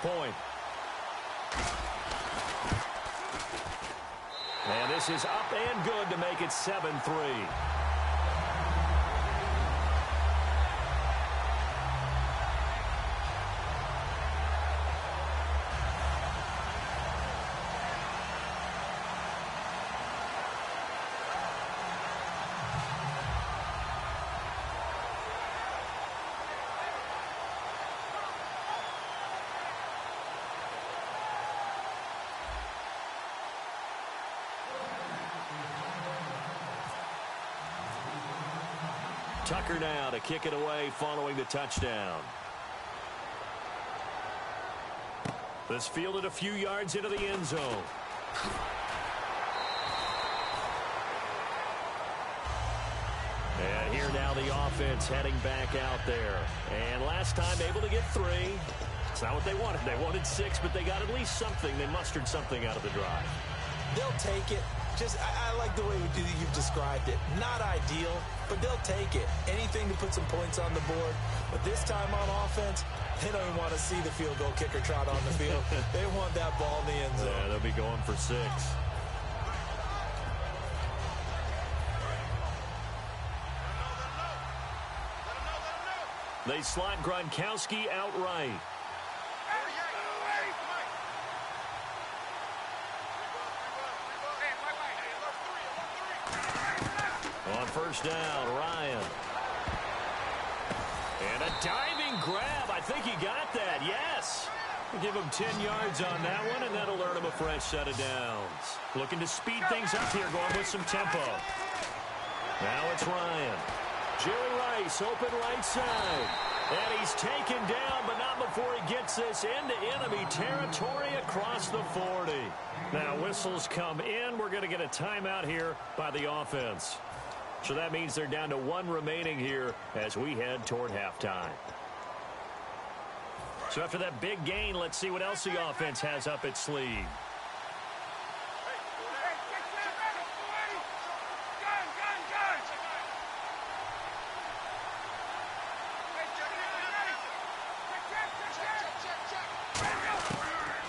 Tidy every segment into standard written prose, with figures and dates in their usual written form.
Point. And this is up and good to make it 7-3. Tucker now to kick it away following the touchdown. This fielded a few yards into the end zone. And here now the offense heading back out there. And last time able to get 3. It's not what they wanted. They wanted 6, but they got at least something. They mustered something out of the drive. They'll take it. I like the way you've described it. Not ideal, but they'll take it. Anything to put some points on the board. But this time on offense, they don't even want to see the field goal kicker trot on the field. They want that ball in the end zone. Yeah, they'll be going for 6. They slot Gronkowski outright. On first down, Ryan. And a diving grab. I think he got that. Yes. Give him 10 yards on that one, and that'll earn him a fresh set of downs. Looking to speed things up here, going with some tempo. Now it's Ryan. Jerry Rice, open right side. And he's taken down, but not before he gets this into enemy territory across the 40. Now whistles come in. We're going to get a timeout here by the offense. So that means they're down to 1 remaining here as we head toward halftime. So after that big gain, let's see what else the offense has up its sleeve.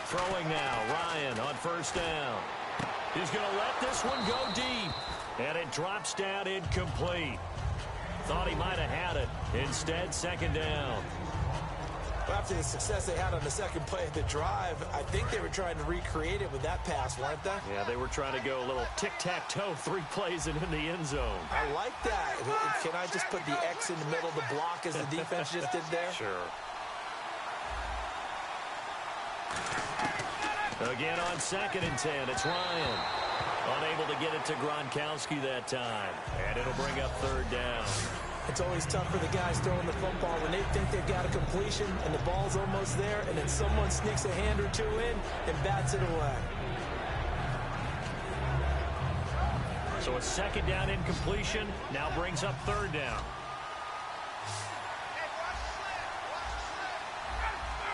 Throwing now, Ryan on first down. He's going to let this one go deep. And it drops down incomplete. Thought he might have had it. Instead, second down. Well, after the success they had on the second play of the drive, I think they were trying to recreate it with that pass, weren't they? Yeah, they were trying to go a little tic-tac-toe, 3 plays and in the end zone. I like that. Can I just put the X in the middle of the block as the defense just did there? Sure. Again on second and 10, it's Ryan. Unable to get it to Gronkowski that time. And it'll bring up third down. It's always tough for the guys throwing the football when they think they've got a completion and the ball's almost there, and then someone sneaks a hand or 2 in and bats it away. So a second down incompletion now brings up third down.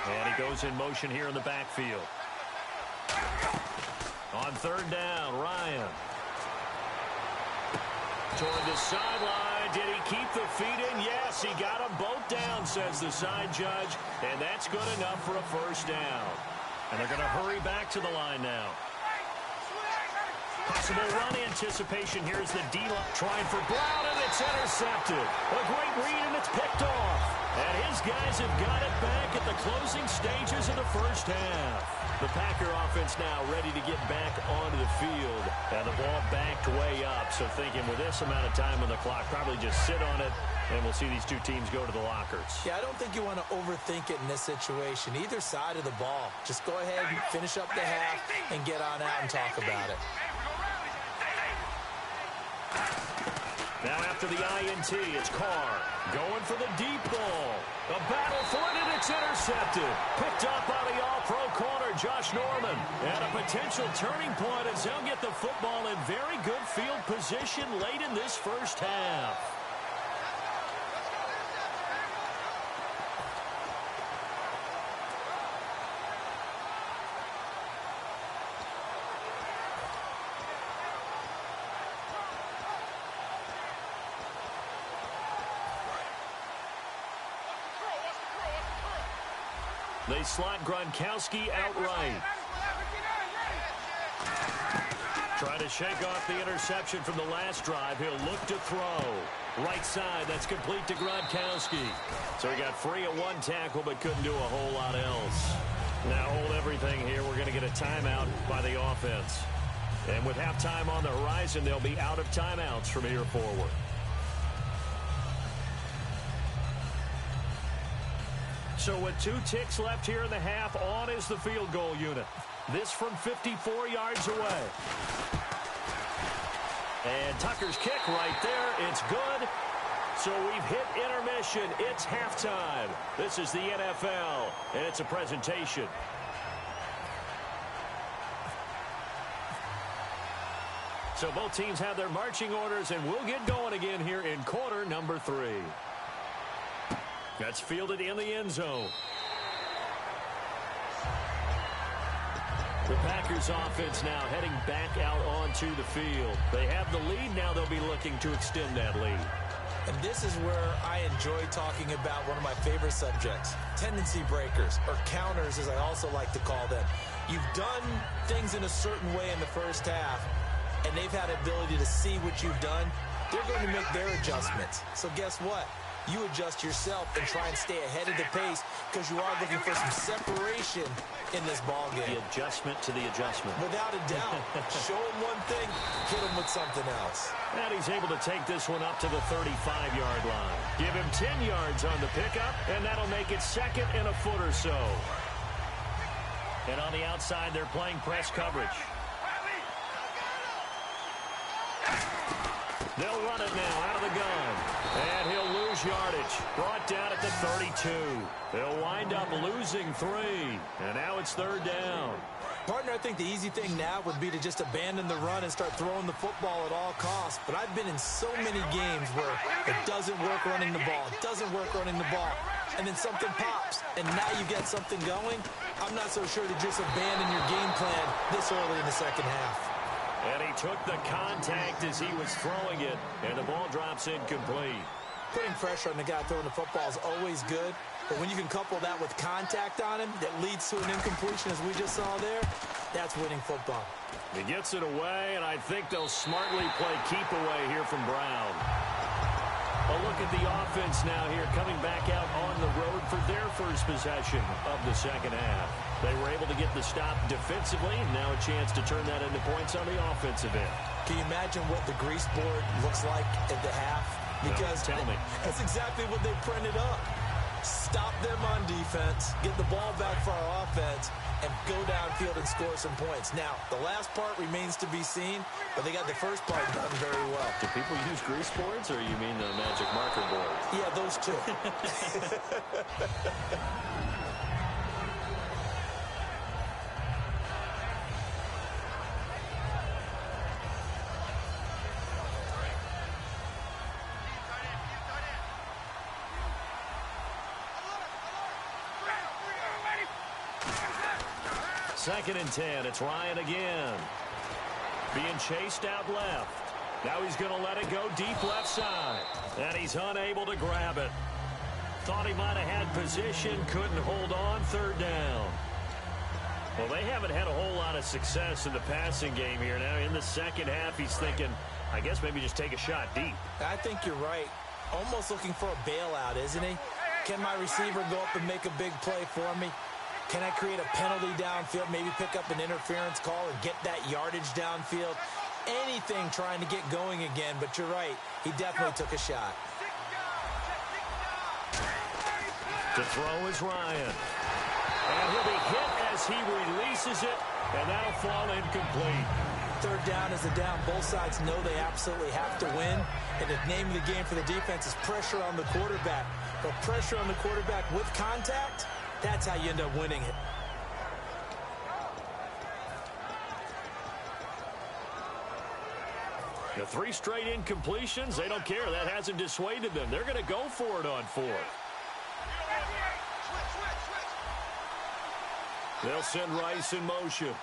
And he goes in motion here in the backfield. On third down, Ryan. Toward the sideline. Did he keep the feet in? Yes, he got them both down, says the side judge. And that's good enough for a first down. And they're going to hurry back to the line now. Possible run anticipation. Here's the D-line trying for Brown, and it's intercepted. A great read, and it's picked off. And his guys have got it back at the closing stages of the first half. The Packer offense now ready to get back onto the field. And the ball backed way up. So thinking with this amount of time on the clock, probably just sit on it, and we'll see these two teams go to the lockers. Yeah, I don't think you want to overthink it in this situation. Either side of the ball. Just go ahead and finish up the half and get on out and talk about it. Now after the INT, it's Carr going for the deep ball. A battle for it, and it's intercepted. Picked up by the all-pro corner, Josh Norman. And a potential turning point as they'll get the football in very good field position late in this first half. They slot Gronkowski out right. Trying to shake off the interception from the last drive. He'll look to throw. Right side, that's complete to Gronkowski. So he got free of one tackle but couldn't do a whole lot else. Now hold everything here. We're going to get a timeout by the offense. And with halftime on the horizon, they'll be out of timeouts from here forward. So with 2 ticks left here in the half, on is the field goal unit. This from 54 yards away. And Tucker's kick right there. It's good. So we've hit intermission. It's halftime. This is the NFL, and it's a presentation. So both teams have their marching orders, and we'll get going again here in quarter number 3. That's fielded in the end zone. The Packers offense now heading back out onto the field. They have the lead. Now they'll be looking to extend that lead. And this is where I enjoy talking about one of my favorite subjects, tendency breakers, or counters as I also like to call them. You've done things in a certain way in the first half, and they've had the ability to see what you've done. They're going to make their adjustments. So guess what? You adjust yourself and try and stay ahead of the pace because you are looking for some separation in this ball game. The adjustment to the adjustment. Without a doubt. Show him one thing, hit him with something else. And he's able to take this one up to the 35-yard line. Give him 10 yards on the pickup, and that'll make it second and a foot or so. And on the outside, they're playing press coverage. They'll run it now out of the gun. And he'll lose yardage. Brought down at the 32. They'll wind up losing 3. And now it's third down. Partner, I think the easy thing now would be to just abandon the run and start throwing the football at all costs. But I've been in so many games where it doesn't work running the ball. It doesn't work running the ball. And then something pops. And now you get something going. I'm not so sure to just abandon your game plan this early in the second half. And he took the contact as he was throwing it, and the ball drops incomplete. Putting pressure on the guy throwing the football is always good, but when you can couple that with contact on him that leads to an incompletion, as we just saw there, that's winning football. He gets it away, and I think they'll smartly play keep away here from Brown. A look at the offense now here, coming back out on the road for their first possession of the second half. They were able to get the stop defensively, and now a chance to turn that into points on the offensive end. Can you imagine what the grease board looks like at the half? Because tell me. That's exactly what they printed up. Stop them on defense, get the ball back for our offense, and go downfield and score some points. Now, the last part remains to be seen, but they got the first part done very well. Do people use grease boards, or you mean the magic marker board? Yeah, those two. Second and 10. It's Ryan again. Being chased out left. Now he's going to let it go deep left side. And he's unable to grab it. Thought he might have had position. Couldn't hold on. Third down. Well, they haven't had a whole lot of success in the passing game here. Now in the second half, he's thinking, I guess maybe just take a shot deep. I think you're right. Almost looking for a bailout, isn't he? Can my receiver go up and make a big play for me? Can I create a penalty downfield, maybe pick up an interference call or get that yardage downfield? Anything trying to get going again, but you're right. He definitely took a shot. To throw is Ryan. And he'll be hit as he releases it, and that'll fall incomplete. Third down is a down. Both sides know they absolutely have to win, and the name of the game for the defense is pressure on the quarterback. But pressure on the quarterback with contact, that's how you end up winning it. The 3 straight incompletions, they don't care. That hasn't dissuaded them. They're going to go for it on 4th. They'll send Rice in motion.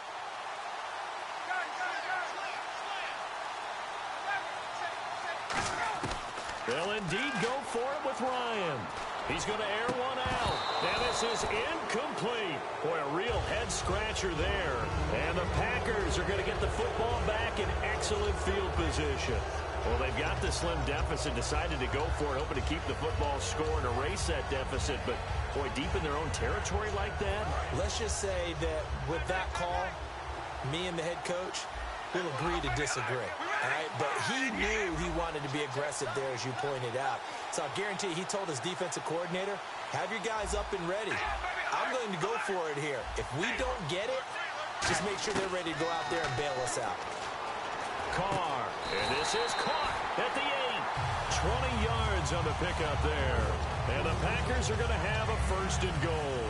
They'll indeed go for it with Ryan. He's going to air one out. And this is incomplete. Boy, a real head-scratcher there. And the Packers are going to get the football back in excellent field position. Well, they've got the slim deficit, decided to go for it, hoping to keep the football score and erase that deficit. But, boy, deep in their own territory like that. Let's just say that with that call, me and the head coach will agree to disagree. All right? But he knew he wanted to be aggressive there, as you pointed out. So I'll guarantee he told his defensive coordinator, have your guys up and ready. I'm going to go for it here. If we don't get it, just make sure they're ready to go out there and bail us out. Carr, and this is caught at the 8. 20 yards on the pickup there. And the Packers are going to have a first and goal.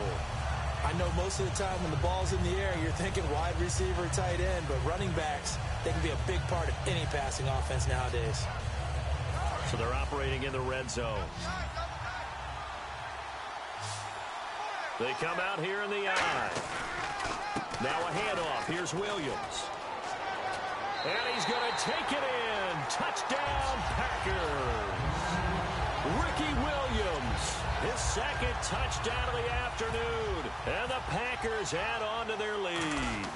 I know most of the time when the ball's in the air, you're thinking wide receiver, tight end, but running backs, they can be a big part of any passing offense nowadays. So they're operating in the red zone. They come out here in the eye. Now a handoff. Here's Williams. And he's going to take it in. Touchdown, Packers. Ricky Williams, his second touchdown of the afternoon. And the Packers add on to their lead.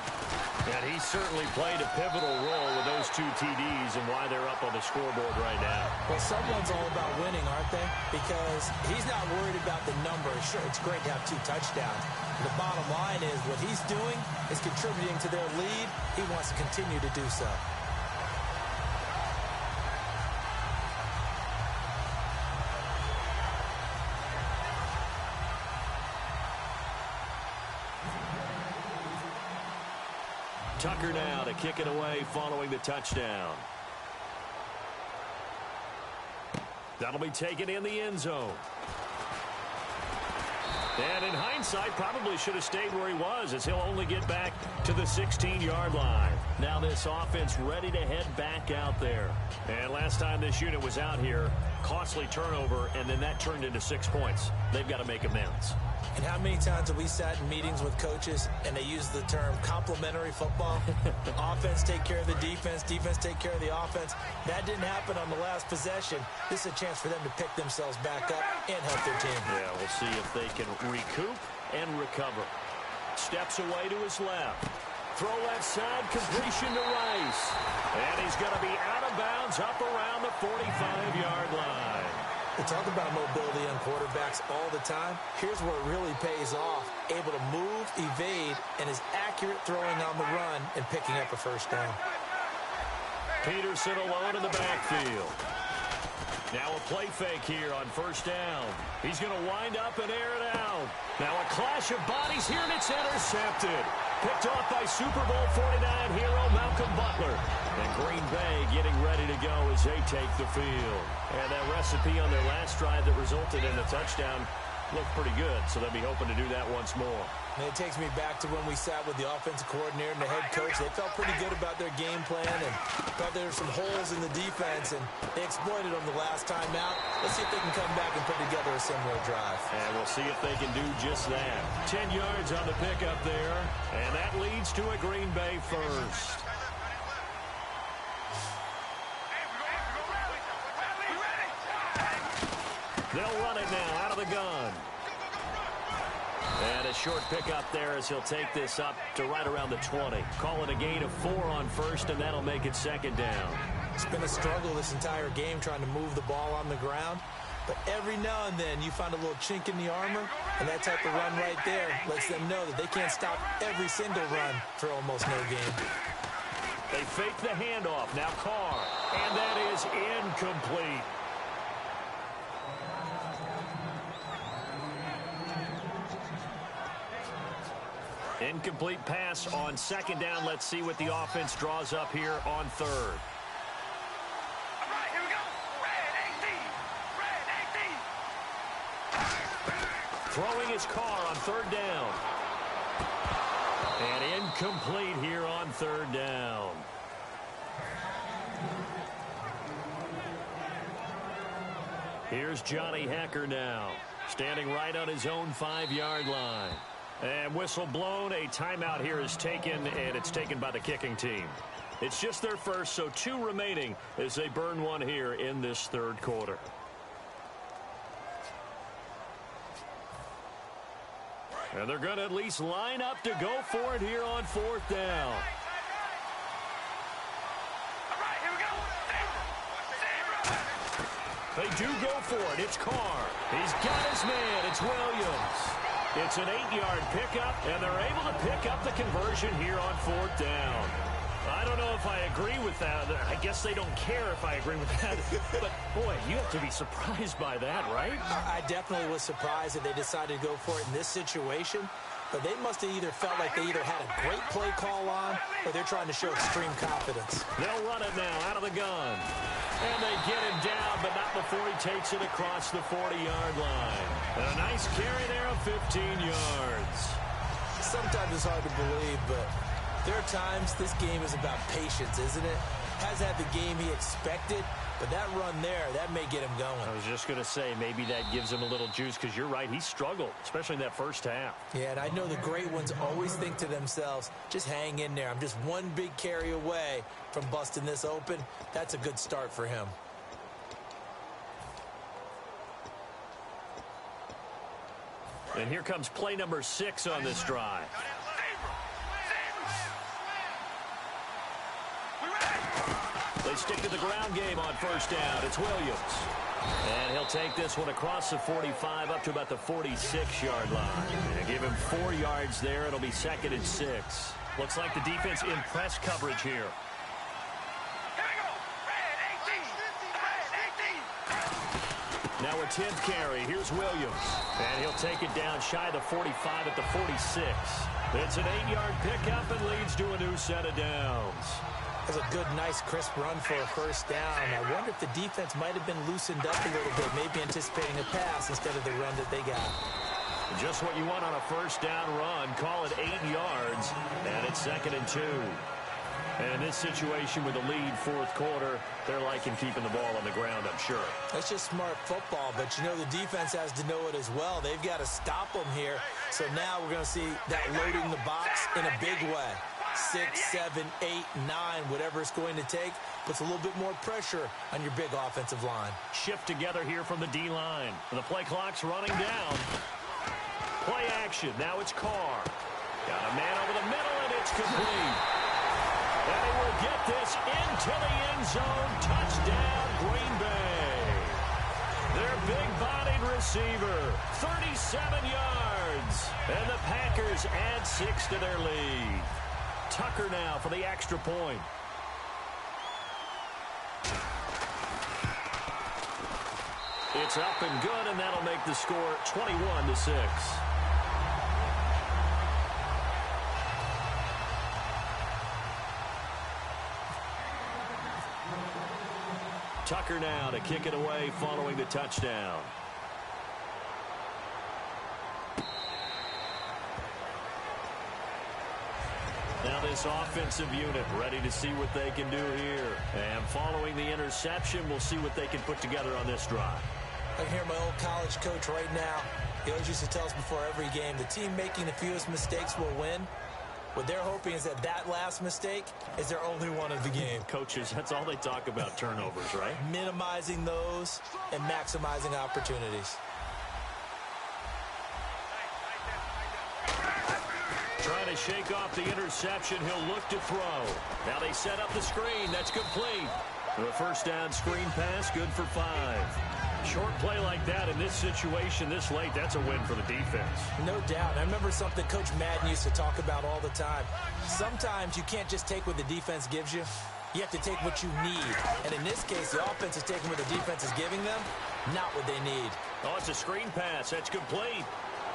And he certainly played a pivotal role with those 2 TDs and why they're up on the scoreboard right now. Well, someone's all about winning, aren't they? Because he's not worried about the numbers. Sure, it's great to have 2 touchdowns. The bottom line is what he's doing is contributing to their lead. He wants to continue to do so. Tucker now to kick it away following the touchdown. That'll be taken in the end zone. And in hindsight, probably should have stayed where he was, as he'll only get back to the 16-yard line. Now this offense ready to head back out there. And last time this unit was out here, costly turnover, and then that turned into 6 points. They've got to make amends. And how many times have we sat in meetings with coaches and they use the term complementary football? Offense take care of the defense, defense take care of the offense. That didn't happen on the last possession. This is a chance for them to pick themselves back up and help their team. Yeah, we'll see if they can recoup and recover. Steps away to his left. Throw left side, completion to Rice. And he's going to be out of bounds up around the 45-yard line. We talk about mobility on quarterbacks all the time. Here's where it really pays off. Able to move, evade, and is accurate throwing on the run and picking up a first down. Peterson alone in the backfield. Now a play fake here on first down. He's going to wind up and air it out. Now a clash of bodies here, and it's intercepted. Picked off by Super Bowl 49 hero Malcolm Butler. And Green Bay getting ready to go as they take the field. And that recipe on their last drive that resulted in a touchdown looked pretty good, so they'll be hoping to do that once more. And it takes me back to when we sat with the offensive coordinator and the head coach. They felt pretty good about their game plan and thought there were some holes in the defense, and they exploited them the last time out. Let's see if they can come back and put together a similar drive. And we'll see if they can do just that. 10 yards on the pickup there, and that leads to a Green Bay first. They'll run it now out of the gun. And a short pickup there as he'll take this up to right around the 20. Call it a gain of 4 on first, and that'll make it second down. It's been a struggle this entire game trying to move the ball on the ground. But every now and then you find a little chink in the armor, and that type of run right there lets them know that they can't stop every single run for almost no gain. They fake the handoff. Now Carr. And that is incomplete. Incomplete pass on second down. Let's see what the offense draws up here on third. All right, here we go. Red 18. Throwing his Carr on third down. And incomplete here on third down. Here's Johnny Hekker now, standing right on his own 5-yard line. And whistle blown, a timeout here is taken, and it's taken by the kicking team. It's just their first, so 2 remaining as they burn one here in this third quarter. And they're going to at least line up to go for it here on fourth down. All right, here we go. They do go for it. It's Carr. He's got his man. It's Williams. It's an 8-yard pickup, and they're able to pick up the conversion here on fourth down. I don't know if I agree with that. I guess they don't care if I agree with that. But, boy, you have to be surprised by that, right? I definitely was surprised that they decided to go for it in this situation. But they must have either felt like they either had a great play call on or they're trying to show extreme confidence. They'll run it now out of the gun. And they get him down, but not before he takes it across the 40-yard line. And a nice carry there of 15 yards. Sometimes it's hard to believe, but there are times this game is about patience, isn't it? Has had the game he expected, but that run there, that may get him going. I was just going to say, maybe that gives him a little juice, because you're right, he struggled, especially in that first half. Yeah, and I know the great ones always think to themselves, just hang in there. I'm just one big carry away from busting this open. That's a good start for him. And here comes play number 6 on this drive. They stick to the ground game on first down. It's Williams. And he'll take this one across the 45 up to about the 46-yard line. And give him 4 yards there. It'll be 2nd and 6. Looks like the defense in press coverage here. Now a 10th carry. Here's Williams. And he'll take it down shy of the 45 at the 46. It's an 8-yard pickup and leads to a new set of downs. That's a good, nice, crisp run for a first down. I wonder if the defense might have been loosened up a little bit, maybe anticipating a pass instead of the run that they got. Just what you want on a first down run. Call it 8 yards, and it's 2nd and 2. And in this situation with the lead fourth quarter, they're liking keeping the ball on the ground, I'm sure. That's just smart football, but you know the defense has to know it as well. They've got to stop them here. So now we're going to see that loading the box in a big way. 6, 7, 8, 9, whatever it's going to take, puts a little bit more pressure on your big offensive line. Shift together here from the D-line. The play clock's running down. Play action. Now it's Carr. Got a man over the middle, and it's complete. And he will get this into the end zone. Touchdown, Green Bay. Their big-bodied receiver, 37 yards. And the Packers add 6 to their lead. Tucker now for the extra point. It's up and good, and that'll make the score 21-6. Tucker now to kick it away following the touchdown. Now this offensive unit ready to see what they can do here. And following the interception, we'll see what they can put together on this drive. I can hear my old college coach right now. He always used to tell us before every game, the team making the fewest mistakes will win. What they're hoping is that that last mistake is their only one of the game. Coaches, that's all they talk about, turnovers, right? Minimizing those and maximizing opportunities. Trying to shake off the interception. He'll look to throw. Now they set up the screen. That's complete. The first down screen pass, good for 5. Short play like that in this situation this late, that's a win for the defense. No doubt. I remember something Coach Madden used to talk about all the time. Sometimes you can't just take what the defense gives you. You have to take what you need. And in this case, the offense is taking what the defense is giving them, not what they need. Oh, it's a screen pass. That's complete.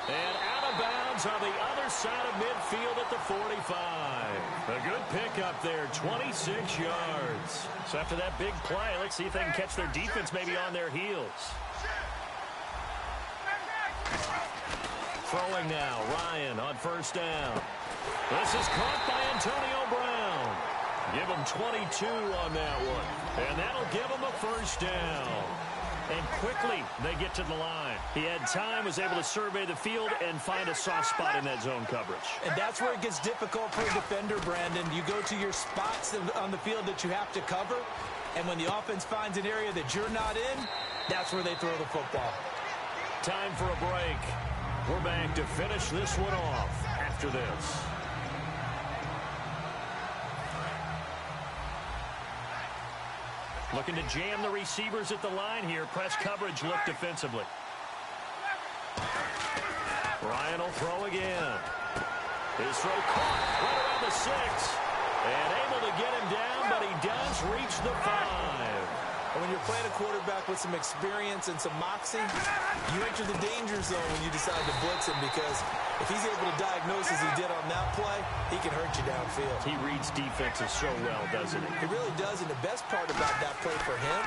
And out of bounds on the other side of midfield at the 45. A good pickup there, 26 yards. So after that big play, let's see if they can catch their defense maybe on their heels. Throwing now, Ryan on first down. This is caught by Antonio Brown. Give him 22 on that one. And that'll give him a first down. And quickly, they get to the line. He had time, was able to survey the field and find a soft spot in that zone coverage. And that's where it gets difficult for a defender, Brandon. You go to your spots on the field that you have to cover, and when the offense finds an area that you're not in, that's where they throw the football. Time for a break. We're back to finish this one off after this. Looking to jam the receivers at the line here. Press coverage look defensively. Ryan will throw again. His throw caught right around the 6. And able to get him down, but he does reach the 5. And when you're playing a quarterback with some experience and some moxie, you enter the danger zone when you decide to blitz him, because if he's able to diagnose as he did on that play, he can hurt you downfield. He reads defenses so well, doesn't he? He really does, and the best part about that play for him,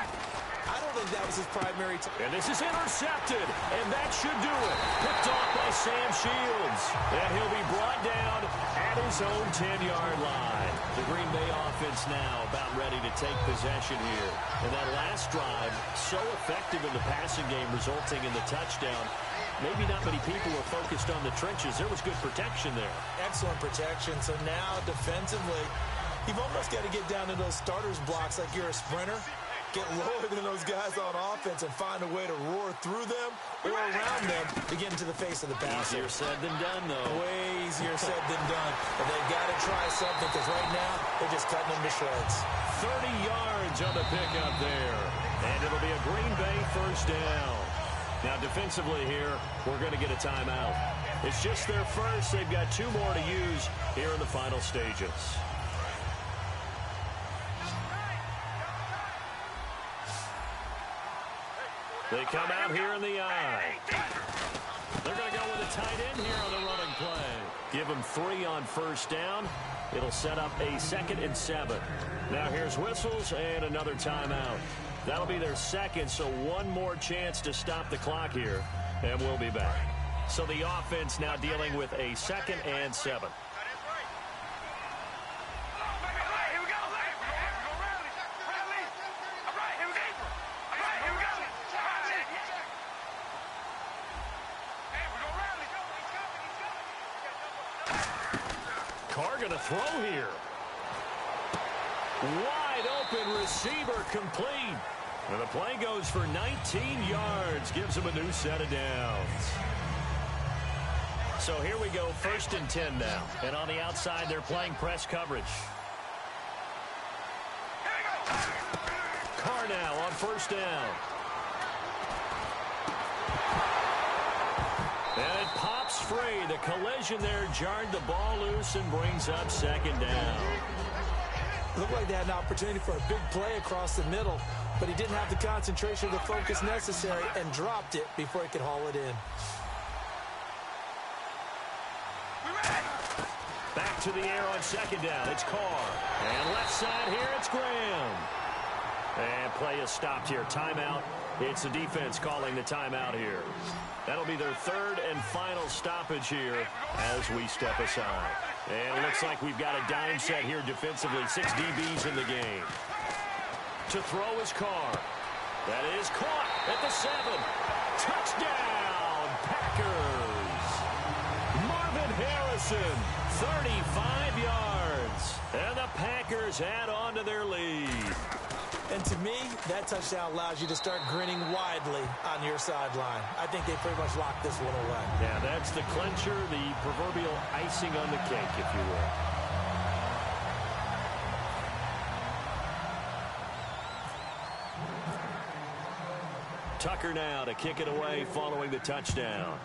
I don't think that was his primary And this is intercepted, and that should do it. Picked off by Sam Shields. And he'll be brought down at his own 10-yard line. The Green Bay offense now about ready to take possession here. And that last drive, so effective in the passing game, resulting in the touchdown. Maybe not many people were focused on the trenches. There was good protection there. Excellent protection. So now, defensively, you've almost got to get down to those starters blocks like you're a sprinter. Get lower than those guys on offense and find a way to roar through them or around them to get into the face of the passer. Easier said than done, though. Way easier said than done. But they've got to try something, because right now they're just cutting them to shreds. 30 yards on the pickup there. And it'll be a Green Bay first down. Now, defensively here, we're going to get a timeout. It's just their first. They've got 2 more to use here in the final stages. They come out here in the eye. They're going to go with a tight end here on the running play. Give them 3 on first down. It'll set up a 2nd and 7. Now here's whistles and another timeout. That'll be their second, so one more chance to stop the clock here, and we'll be back. So the offense now dealing with a 2nd and 7. Carr going to throw here. Wide open receiver complete. And the play goes for 19 yards. Gives him a new set of downs. So here we go, 1st and 10 now. And on the outside, they're playing press coverage. Carr now on first down. And it pops free. The collision there jarred the ball loose and brings up 2nd down. Looked like they had an opportunity for a big play across the middle, but he didn't have the concentration or the focus necessary and dropped it before he could haul it in. Back to the air on 2nd down. It's Carr. And left side here, it's Graham. And play is stopped here. Timeout. It's the defense calling the timeout here. That'll be their 3rd and final stoppage here as we step aside. And it looks like we've got a dime set here defensively. 6 DBs in the game. To throw is Carr. That is caught at the 7. Touchdown, Packers. Marvin Harrison, 35 yards. And the Packers add on to their lead. And to me, that touchdown allows you to start grinning widely on your sideline. I think they pretty much locked this one away. Yeah, that's the clincher, the proverbial icing on the cake, if you will. Tucker now to kick it away following the touchdown.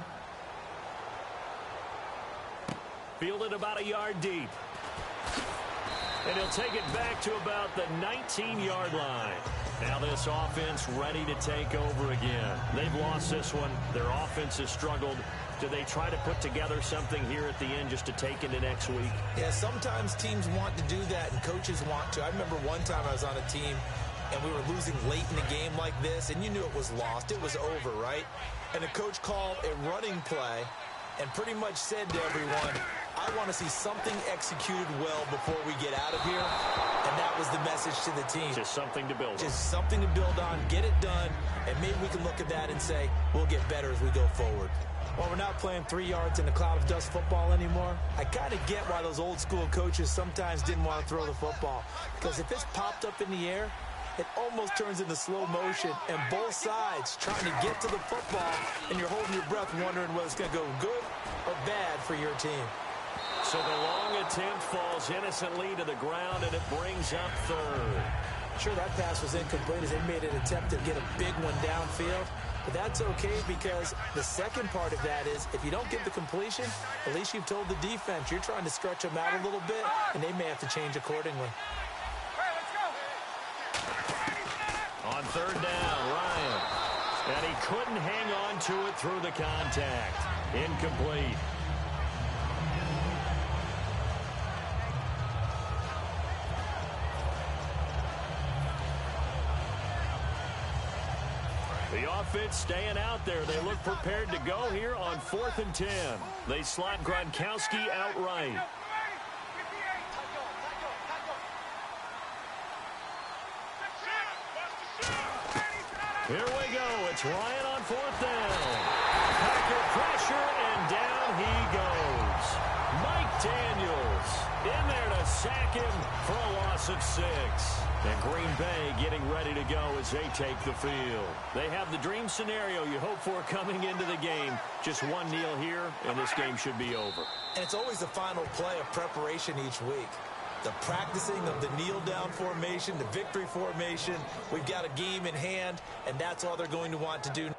Fielded about a yard deep. And he'll take it back to about the 19-yard line. Now this offense ready to take over again. They've lost this one. Their offense has struggled. Do they try to put together something here at the end just to take into next week? Yeah, sometimes teams want to do that and coaches want to. I remember one time I was on a team and we were losing late in the game like this, and you knew it was lost. It was over, right? And the coach called a running play and pretty much said to everyone, I want to see something executed well before we get out of here. And that was the message to the team. Just something to build on. Just something to build on, get it done, and maybe we can look at that and say, we'll get better as we go forward. While we're not playing 3 yards in a cloud of dust football anymore, I kind of get why those old school coaches sometimes didn't want to throw the football. Because if it's popped up in the air, it almost turns into slow motion, and both sides trying to get to the football, and you're holding your breath wondering whether it's going to go good or bad for your team. So the long attempt falls innocently to the ground, and it brings up third. Sure, that pass was incomplete as they made an attempt to get a big one downfield. But that's okay because the second part of that is if you don't get the completion, at least you've told the defense you're trying to stretch them out a little bit, and they may have to change accordingly. On third down, Ryan. And he couldn't hang on to it through the contact. Incomplete. The offense staying out there. They look prepared to go here on 4th and 10. They slot Gronkowski outright. Here we go. It's Ryan on 4th down. Packer pressure, and down he goes. Mike Daniels in there to sack him for a loss of 6. And Green Bay getting ready to go as they take the field. They have the dream scenario you hope for coming into the game. Just one kneel here, and this game should be over. And it's always the final play of preparation each week. The practicing of the kneel-down formation, the victory formation. We've got a game in hand, and that's all they're going to want to do.